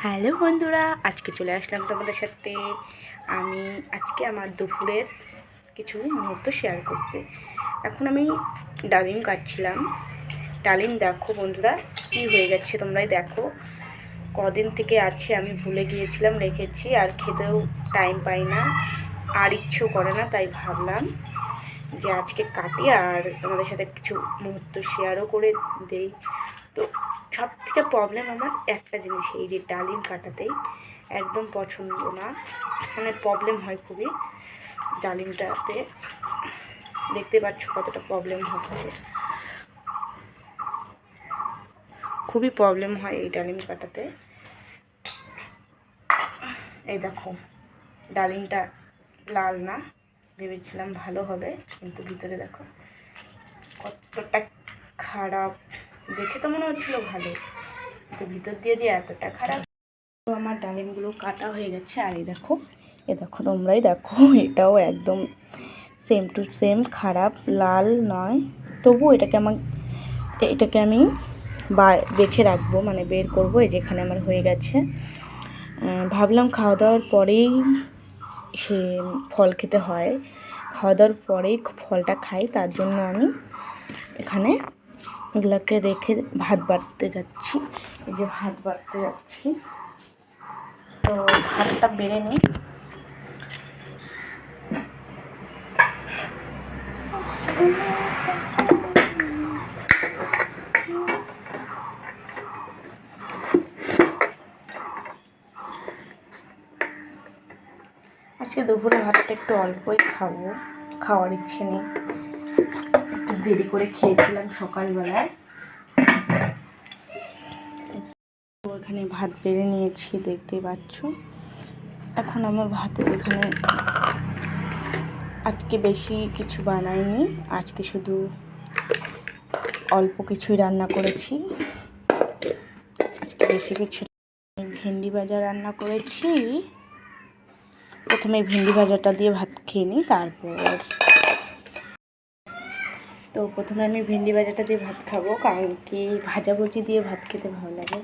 Hello বন্ধুরা, আজকে চলে আসলাম তোমাদের সাথে। আমি আজকে আমার দুপুরের কিছু মুহূর্ত শেয়ার করতে। এখন আমি ডালিম কাটছিলাম। ডালিম দেখো বন্ধুরা কী হয়ে গেছে, তোমরাই দেখো। কদিন থেকে আছে, আমি ভুলে গিয়েছিলাম, রেখেছি, আর খেতেও টাইম পাই না, আর ইচ্ছেও করে না। তাই ভাবলাম যে আজকে কাটি আর তোমাদের সাথে কিছু মুহূর্ত শেয়ারও করে দেই। তো সব থেকে প্রবলেম আমার একটা জিনিস, এই যে ডালিম কাটাতেই একদম পছন্দ না, মানে প্রবলেম হয় খুবই ডালিমটাতে। দেখতে পাচ্ছ কতটা প্রবলেম হচ্ছে, খুবই প্রবলেম হয় এই ডালিম কাটাতে। এই দেখো ডালিমটা লাল না, ভেবেছিলাম ভালো হবে, কিন্তু ভিতরে দেখো কতটা খারাপ। দেখে তো মনে হচ্ছিলো ভালো, কিন্তু ভিতর দিয়ে যে এতটা খারাপ। তো আমার ডালিমগুলো কাটা হয়ে গেছে, আর এই দেখো, তোমরাই দেখো, এটাও একদম সেম টু সেম খারাপ, লাল নয়। তবু এটাকে আমি বেছে রাখবো, মানে বের করবো। এই যেখানে আমার হয়ে গেছে, ভাবলাম খাওয়া দাওয়ার পরেই সে ফল খেতে হয়, খাওয়া দাওয়ার পরেই ফলটা খাই। তার জন্য আমি এখানে এগুলোকে রেখে ভাত বাড়তে যাচ্ছি। এই যে ভাত বাড়তে যাচ্ছি, তো ভাতটা বেড়ে নিই। আজকে দুপুরে ভাতটা একটু অল্পই খাবো, খাওয়ার ইচ্ছে নেই, একটু দেরি করে খেয়েছিলাম সকালবেলায়। তো এখানে ভাত বেড়ে নিয়েছি, দেখতেই পাচ্ছ। এখন আমার ভাতের এখানে আজকে বেশি কিছু বানাইনি, আজকে শুধু অল্প কিছুই রান্না করেছি। আজকে বেশি কিছু, ভেন্ডি ভাজা রান্না করেছি। প্রথমে ভেন্ডি ভাজাটা দিয়ে ভাত খেয়ে নিই, প্রথমে আমি ভেন্ডি ভাজাটা দিয়ে ভাত খাবো, কারণ কি ভাজাভুজি দিয়ে ভাত খেতে ভালো লাগে।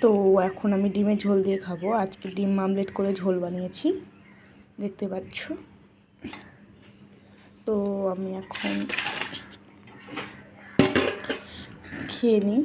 তো এখন আমি ডিমের ঝোল দিয়ে খাবো। আজকে ডিম আমলেট করে ঝোল বানিয়েছি, দেখতে পাচ্ছ। তো আমি এখন খেয়ে নিই।